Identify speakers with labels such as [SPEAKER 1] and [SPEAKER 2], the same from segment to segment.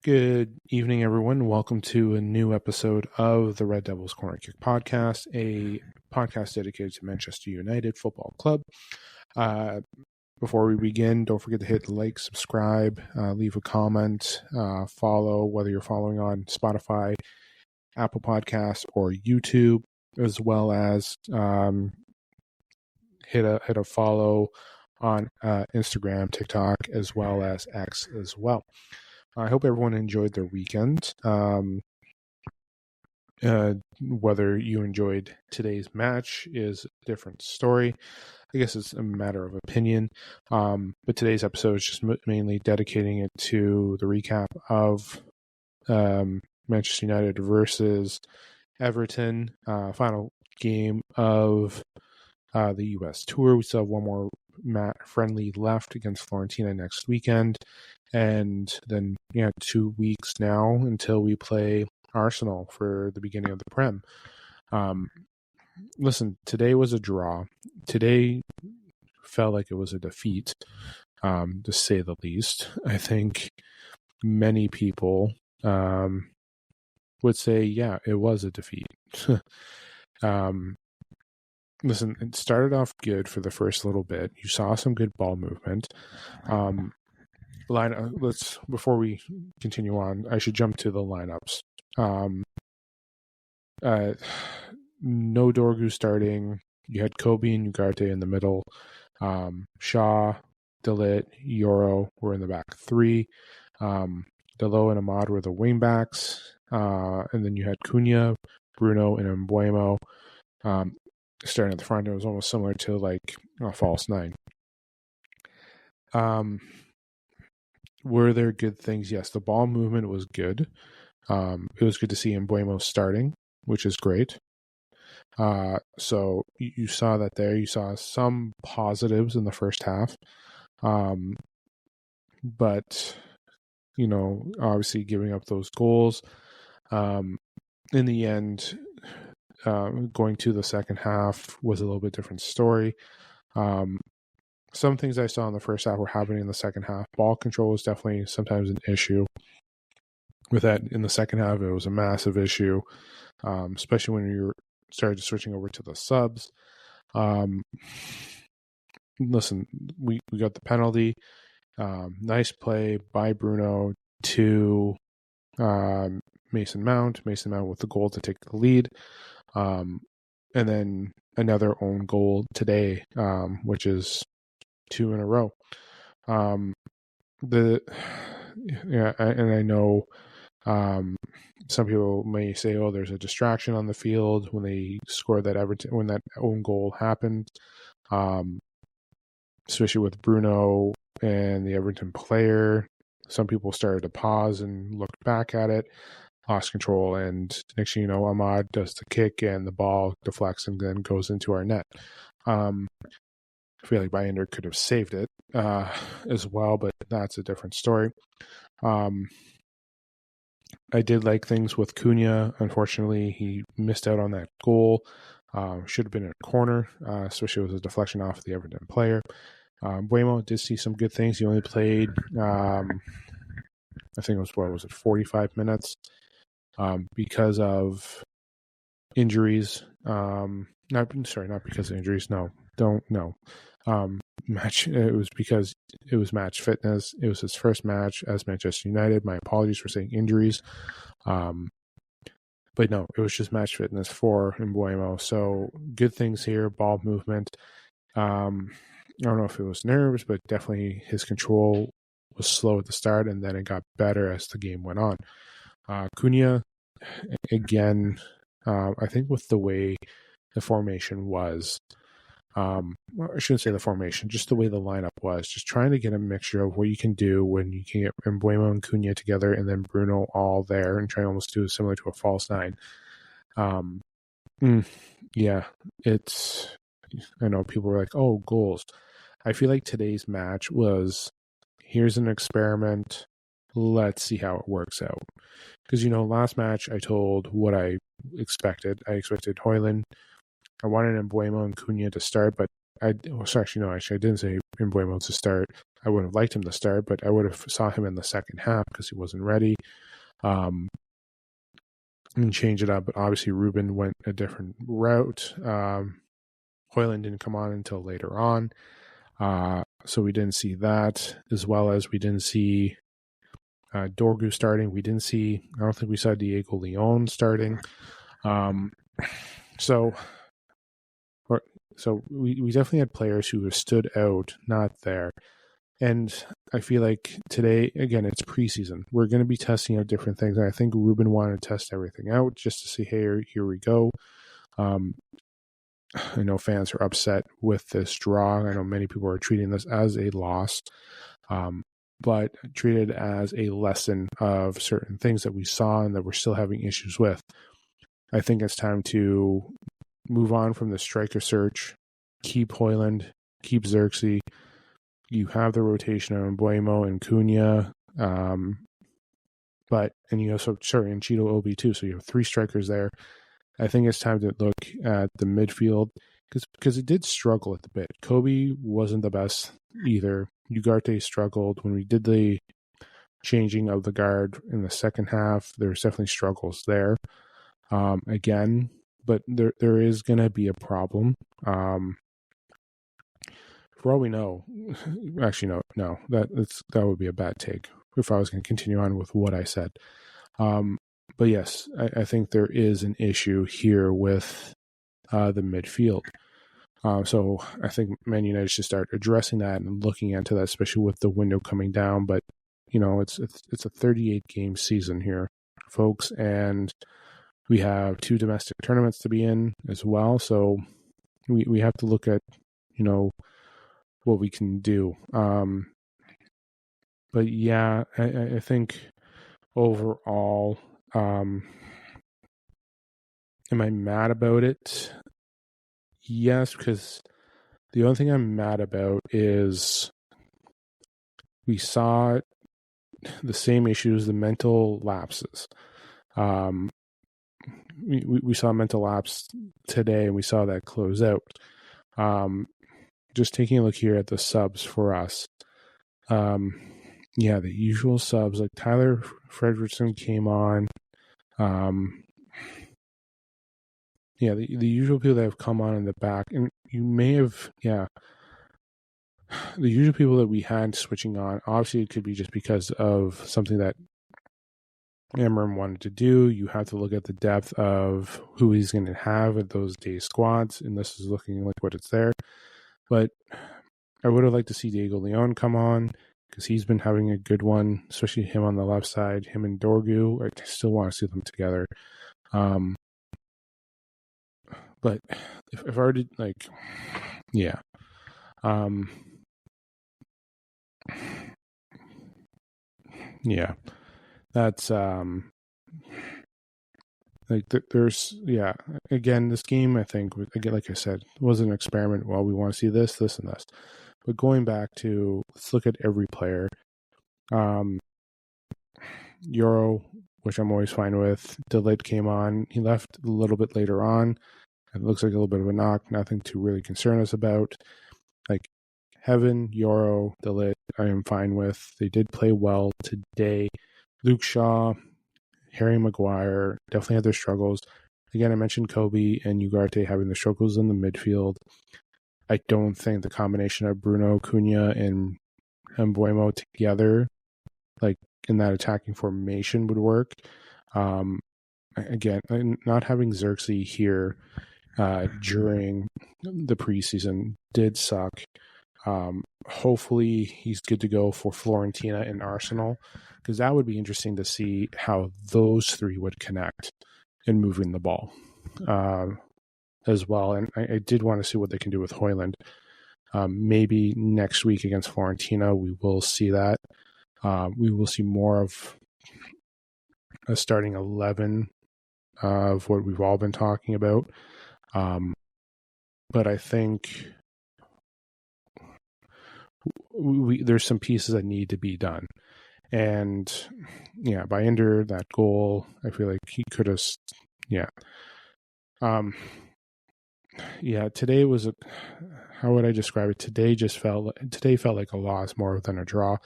[SPEAKER 1] Good evening, everyone. Welcome to a new episode of the Red Devils Corner Kick podcast, a podcast dedicated to Manchester United Football Club. Before we begin, don't forget to hit like, subscribe, leave a comment, follow, whether you're following on Spotify, Apple Podcasts, or YouTube, as well as hit a follow on Instagram, TikTok, as well as X as well. I hope everyone enjoyed their weekend. Whether you enjoyed today's match is a different story. I guess it's a matter of opinion. But today's episode is just mainly dedicating it to the recap of Manchester United versus Everton, final game of the U.S. tour. We still have one more friendly left against Fiorentina next weekend. And then 2 weeks now until we play Arsenal for the beginning of the Prem. Listen, today was a draw. Today felt like it was a defeat, to say the least. I think many people would say, yeah, it was a defeat. Listen, it started off good for the first little bit. You saw some good ball movement. Before we continue on, I should jump to the lineups. No Dorgu starting. You had Kobe and Ugarte in the middle. Shaw, Delit, Yoro were in the back three. Delo and Ahmad were the wing backs. And then you had Cunha, Bruno, and Mbuemo starting at the front. It was almost similar to like a false nine. Were there good things? Yes, the ball movement was good. It was good to see Mbuemo starting, which is great. So you saw that there. You saw some positives in the first half. But, obviously giving up those goals. In the end, going to the second half was a little bit different story. Some things I saw in the first half were happening in the second half. Ball control was definitely sometimes an issue. With that, in the second half, it was a massive issue, especially when you started switching over to the subs. Listen, we got the penalty. Nice play by Bruno to Mason Mount. Mason Mount with the goal to take the lead. And then another own goal today, which is 2 in a row. And I know some people may say, "Oh, there's a distraction on the field when they scored that when that own goal happened," especially with Bruno and the Everton player. Some people started to pause and look back at it, lost control, and next thing you know, Ahmad does the kick and the ball deflects and then goes into our net. I feel like Bayender could have saved it as well, but that's a different story. I did like things with Cunha. Unfortunately, he missed out on that goal. Should have been in a corner, especially with a deflection off the Everton player. Mbuemo did see some good things. He only played, I think it was 45 minutes because of injuries. Not because of injuries. No. It was because it was match fitness. It was his first match as Manchester United. My apologies for saying injuries. But no, it was just match fitness for Mbuemo. So good things here, ball movement. I don't know if it was nerves, but definitely his control was slow at the start, and then it got better as the game went on. Cunha, again, I think with the way the formation was, I shouldn't say the formation, just the way the lineup was, just trying to get a mixture of what you can do when you can get Mbuemo and Cunha together and then Bruno all there and try to almost do it similar to a false nine. I know people were like, oh, goals. I feel like today's match was, here's an experiment. Let's see how it works out. Because, last match I told what I expected. I expected Højlund. I wanted Mbuemo and Cunha to start, but I didn't say Mbuemo to start. I would have liked him to start, but I would have saw him in the second half because he wasn't ready. And change it up. But obviously, Ruben went a different route. Højlund didn't come on until later on. So we didn't see that, as well as we didn't see Dorgu starting. I don't think we saw Diego Leon starting. So we definitely had players who stood out, not there. And I feel like today, again, it's preseason. We're going to be testing out different things. And I think Ruben wanted to test everything out just to see, hey, here we go. I know fans are upset with this draw. I know many people are treating this as a loss, but treated as a lesson of certain things that we saw and that we're still having issues with. I think it's time to move on from the striker search, keep Højlund, keep Xerxes. You have the rotation on Mbuemo and Cunha, and you also, and Cheeto Obi too. So you have 3 strikers there. I think it's time to look at the midfield because it did struggle at the bit. Kobe wasn't the best either. Ugarte struggled when we did the changing of the guard in the second half. There's definitely struggles there. Again, but there is going to be a problem. For all we know, actually no, that would be a bad take if I was going to continue on with what I said. But yes, I think there is an issue here with the midfield. So I think Man United should start addressing that and looking into that, especially with the window coming down. But it's a 38-game season here, folks, and we have 2 domestic tournaments to be in as well. So we have to look at what we can do. But yeah, I think overall, am I mad about it? Yes, because the only thing I'm mad about is we saw the same issues, the mental lapses. We saw mental lapse today, and we saw that close out. Just taking a look here at the subs for us. The usual subs, like Tyler Fredrickson came on. The usual people that have come on in the back, and you may have, the usual people that we had switching on. Obviously, it could be just because of something that Amram wanted to do. You have to look at the depth of who he's going to have at those day squads, and this is looking like what it's there. But I would have liked to see Diego Leon come on because he's been having a good one, especially him on the left side, him and Dorgu. I still want to see them together. But if I were to, that's there's again, this game, I think, again, like I said, was an experiment. Well, we want to see this and this, but going back to, let's look at every player. Euro, which I'm always fine with. De Ligt came on. He left a little bit later on. It looks like a little bit of a knock. Nothing to really concern us about. Like Heaven, Euro, De Ligt, I am fine with. They did play well today. Luke Shaw, Harry Maguire definitely had their struggles. Again, I mentioned Kobe and Ugarte having their struggles in the midfield. I don't think the combination of Bruno, Cunha, and Mbuemo together, like in that attacking formation, would work. Again, not having Xerxes here during the preseason did suck. Hopefully he's good to go for Fiorentina and Arsenal, because that would be interesting to see how those 3 would connect in moving the ball as well. And I did want to see what they can do with Højlund. Maybe next week against Fiorentina, we will see that. We will see more of a starting 11 of what we've all been talking about. But I think there's some pieces that need to be done. And by Ender, that goal, I feel like he could have, Yeah, today was how would I describe it? Today felt like a loss more than a draw.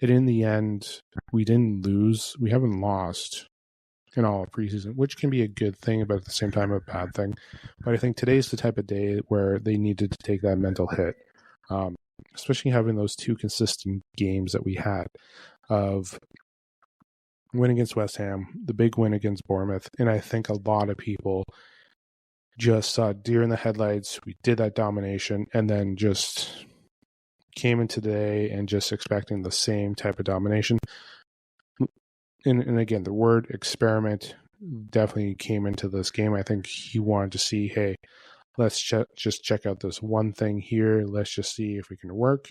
[SPEAKER 1] And in the end, we didn't lose. We haven't lost in all of preseason, which can be a good thing, but at the same time, a bad thing. But I think today's the type of day where they needed to take that mental hit, um, especially having those two consistent games that we had of win against West Ham, the big win against Bournemouth. And I think a lot of people just saw deer in the headlights. We did that domination and then just came in today and just expecting the same type of domination. And again, the word experiment definitely came into this game. I think he wanted to see, hey, let's just check out this one thing here. Let's just see if we can work.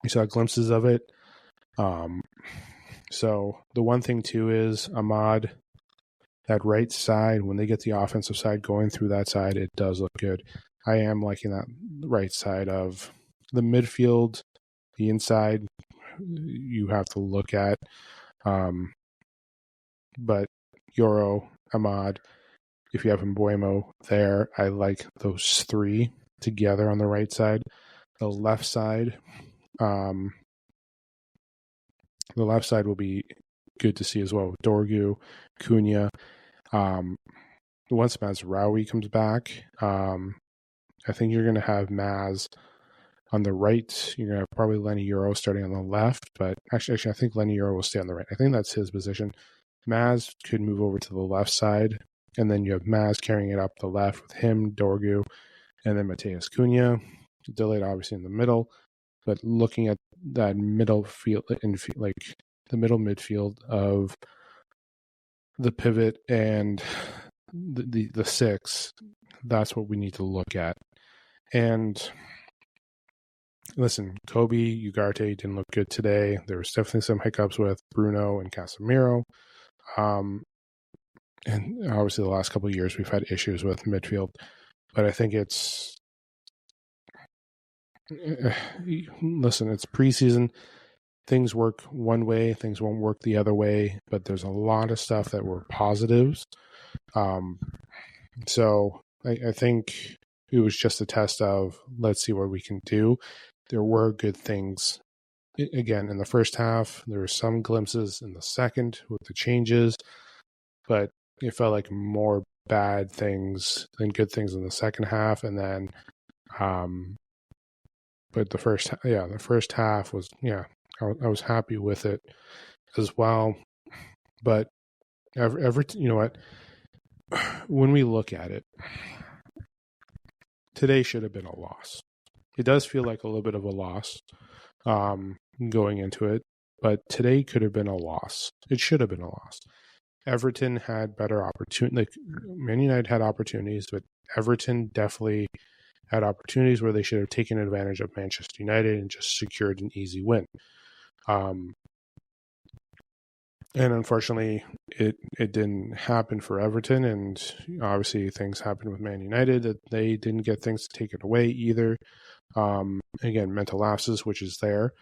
[SPEAKER 1] We saw glimpses of it. So the one thing too is Ahmad, that right side, when they get the offensive side going through that side, it does look good. I am liking that right side of the midfield, the inside. You have to look at, but Yoro, Ahmad, if you have Mbuemo there, I like those three together on the right side. The left side, the left side will be good to see as well. Dorgu, Cunha. Once Mazraoui comes back, I think you're going to have Maz on the right. You're going to have probably Lenny Euro starting on the left, but actually, I think Lenny Euro will stay on the right. I think that's his position. Maz could move over to the left side, and then you have Maz carrying it up the left with him, Dorgu, and then Mateus Cunha. Delayed obviously in the middle, but looking at that middle field, like the middle midfield of the pivot and the six, that's what we need to look at. And listen, Kobe Ugarte didn't look good today. There was definitely some hiccups with Bruno and Casemiro. And obviously the last couple of years we've had issues with midfield. But I think it's listen, it's preseason. Things work one way, things won't work the other way, but there's a lot of stuff that were positives. So I think it was just a test of let's see what we can do. There were good things. Again, in the first half, there were some glimpses in the second with the changes, but it felt like more bad things than good things in the second half. And then, but the first half was, I was happy with it as well. But Everton, you know what? When we look at it, today should have been a loss. It does feel like a little bit of a loss going into it, but today could have been a loss. It should have been a loss. Everton had better opportunity. Like Man United had opportunities, but Everton definitely had opportunities where they should have taken advantage of Manchester United and just secured an easy win. And unfortunately, it didn't happen for Everton, and obviously things happened with Man United that they didn't get things to take it away either. Again, mental lapses, which is there.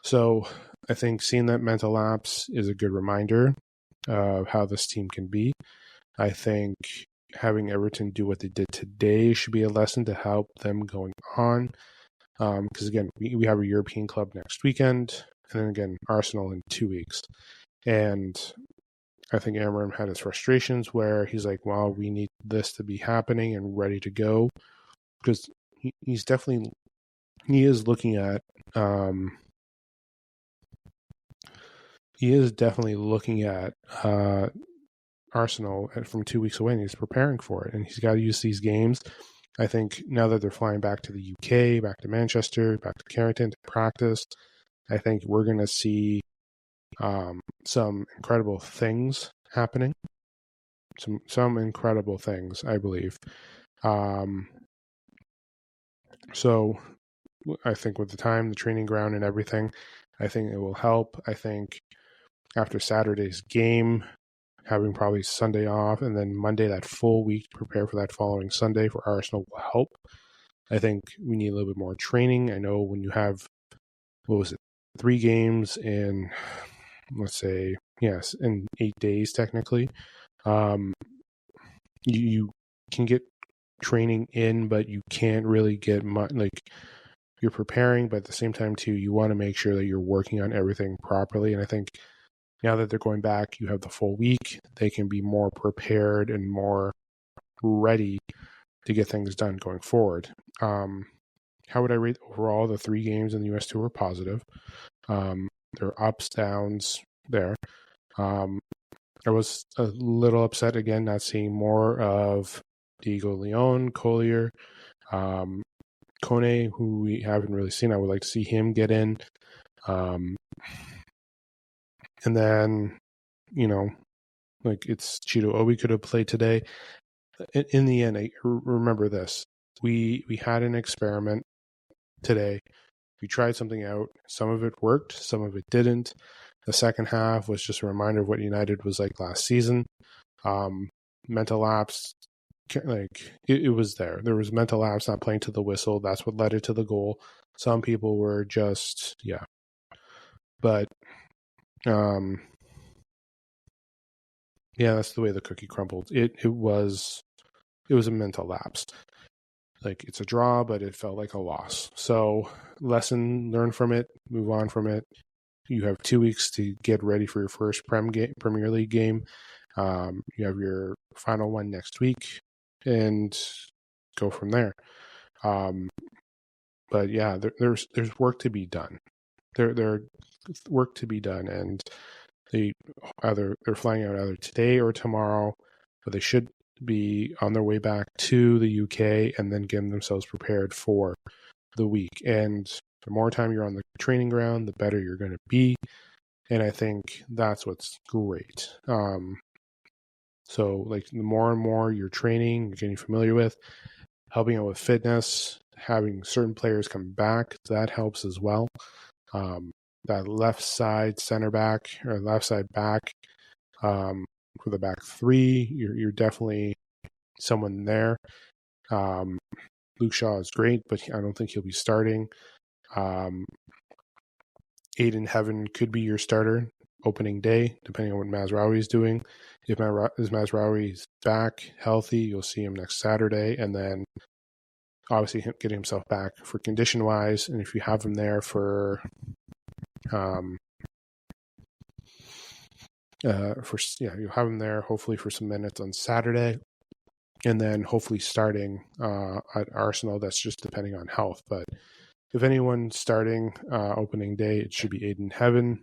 [SPEAKER 1] So I think seeing that mental lapse is a good reminder of how this team can be. I think having Everton do what they did today should be a lesson to help them going on. Because again, we have a European club next weekend, and then again, Arsenal in 2 weeks. And I think Amram had his frustrations where he's like, well, we need this to be happening and ready to go. Because he is definitely looking at Arsenal from 2 weeks away, and he's preparing for it. And he's got to use these games. I think now that they're flying back to the UK, back to Manchester, back to Carrington to practice, I think we're going to see some incredible things happening. Some incredible things, I believe. So I think with the time, the training ground and everything, I think it will help. I think after Saturday's game, having probably Sunday off and then Monday, that full week to prepare for that following Sunday for Arsenal will help. I think we need a little bit more training. I know when you have, 3 games in, let's say, yes, in 8 days technically, you can get training in, but you can't really get much, like, you're preparing, but at the same time too, you want to make sure that you're working on everything properly. And I think now that they're going back, you have the full week, they can be more prepared and more ready to get things done going forward. How would I rate overall? The 3 games in the US Tour? Positive. There are ups, downs there. I was a little upset again not seeing more of Diego Leon, Collier, Kone, who we haven't really seen. I would like to see him get in. And then, like, it's Cheeto Obi could have played today. In the end, I remember this. We had an experiment today. We tried something out. Some of it worked, some of it didn't. The second half was just a reminder of what United was like last season. Mental lapse, like, it was there. There was mental lapse, not playing to the whistle. That's what led it to the goal. Some people were just, yeah. But, yeah, that's the way the cookie crumbled. It was a mental lapse. Like, it's a draw, but it felt like a loss. So, lesson learned from it, move on from it. You have 2 weeks to get ready for your first Premier League game. You have your final one next week, and go from there. But yeah, there's work to be done. There's work to be done, and they're flying out either today or tomorrow, but they should be on their way back to the UK and then getting themselves prepared for the week. And the more time you're on the training ground, the better you're going to be. And I think that's what's great. So, like, the more and more you're training, you're getting familiar with, helping out with fitness, having certain players come back, that helps as well. That left side center back or left side back, for the back 3, you're definitely someone there. Luke Shaw is great, but I don't think he'll be starting. Aiden Heaven could be your starter opening day, depending on what Mazraoui is doing. If Mazraoui is back healthy, you'll see him next Saturday, and then obviously getting himself back for condition wise. And if you have him there for you'll have him there hopefully for some minutes on Saturday, and then hopefully starting at Arsenal. That's just depending on health, but if anyone's starting opening day, it should be Aiden Heaven,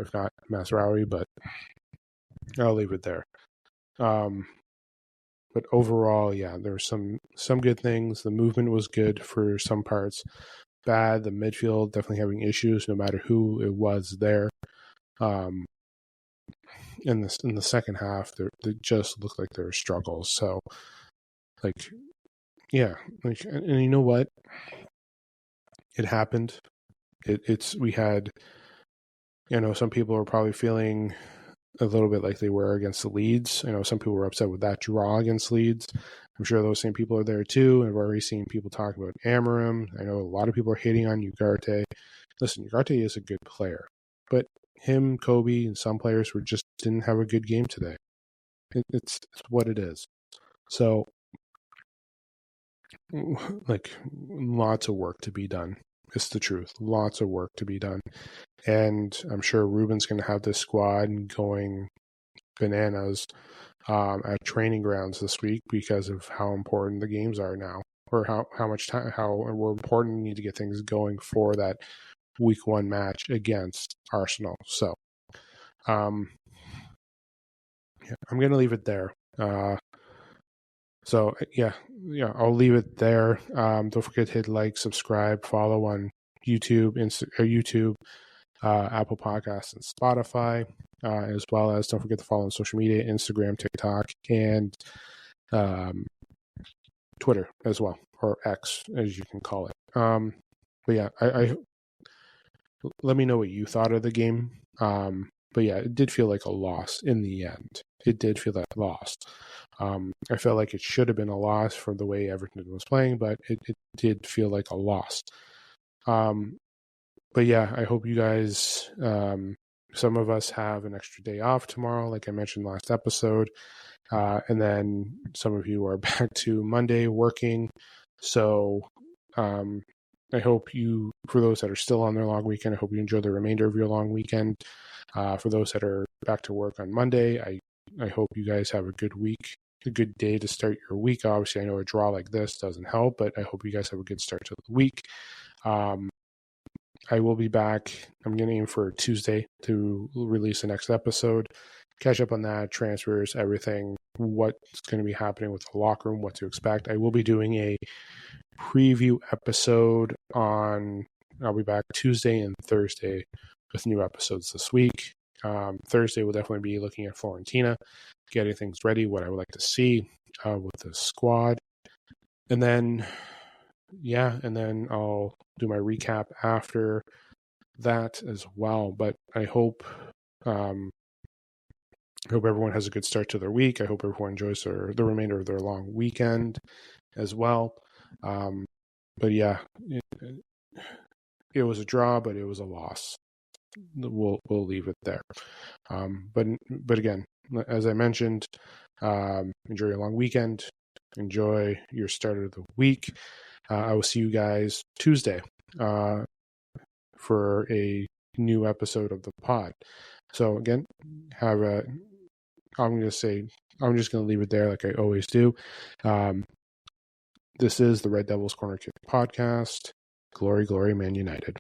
[SPEAKER 1] if not Mazraoui, but I'll leave it there. But overall, yeah, there were some good things. The movement was good for some parts. Bad, the midfield definitely having issues, no matter who it was there. In the second half, they just looked like there were struggles. So, like, yeah, like, and you know what? It happened. We had, some people are probably feeling a little bit like they were against the Leeds. I know some people were upset with that draw against Leeds. I'm sure those same people are there too. And I've already seen people talk about Amarim. I know a lot of people are hating on Ugarte. Listen, Ugarte is a good player, but him, Kobe, and some players didn't have a good game today. It's what it is. So, like, lots of work to be done. It's the truth. Lots of work to be done. And I'm sure Ruben's going to have this squad going bananas at training grounds this week because of how important the games are now, or how much time, how important we need to get things going for that week 1 match against Arsenal. So, yeah, I'm going to leave it there. So yeah, I'll leave it there. Don't forget to hit like, subscribe, follow on YouTube, Apple Podcasts, and Spotify, as well as don't forget to follow on social media, Instagram, TikTok, and Twitter as well, or X as you can call it. But yeah, I let me know what you thought of the game. But yeah, it did feel like a loss in the end. It did feel like a loss. I felt like it should have been a loss for the way Everton was playing, but it did feel like a loss. But yeah, I hope you guys, some of us have an extra day off tomorrow, like I mentioned last episode. And then some of you are back to Monday working. So I hope you, for those that are still on their long weekend, I hope you enjoy the remainder of your long weekend. For those that are back to work on Monday, I hope you guys have a good week, a good day to start your week. Obviously, I know a draw like this doesn't help, but I hope you guys have a good start to the week. I will be back. I'm going to aim for Tuesday to release the next episode. Catch up on that, transfers, everything, what's going to be happening with the locker room, what to expect. I will be doing a preview episode I'll be back Tuesday and Thursday with new episodes this week. Thursday we'll definitely be looking at Fiorentina, getting things ready, what I would like to see with the squad. And then I'll do my recap after that as well. But I hope everyone has a good start to their week. I hope everyone enjoys the remainder of their long weekend as well. But yeah, it was a draw, but it was a loss. We'll leave it there. But again, as I mentioned, enjoy your long weekend. Enjoy your start of the week. I will see you guys Tuesday for a new episode of the pod. So again, I'm just going to leave it there like I always do. This is the Red Devils Corner Kick podcast. Glory, glory, Man United.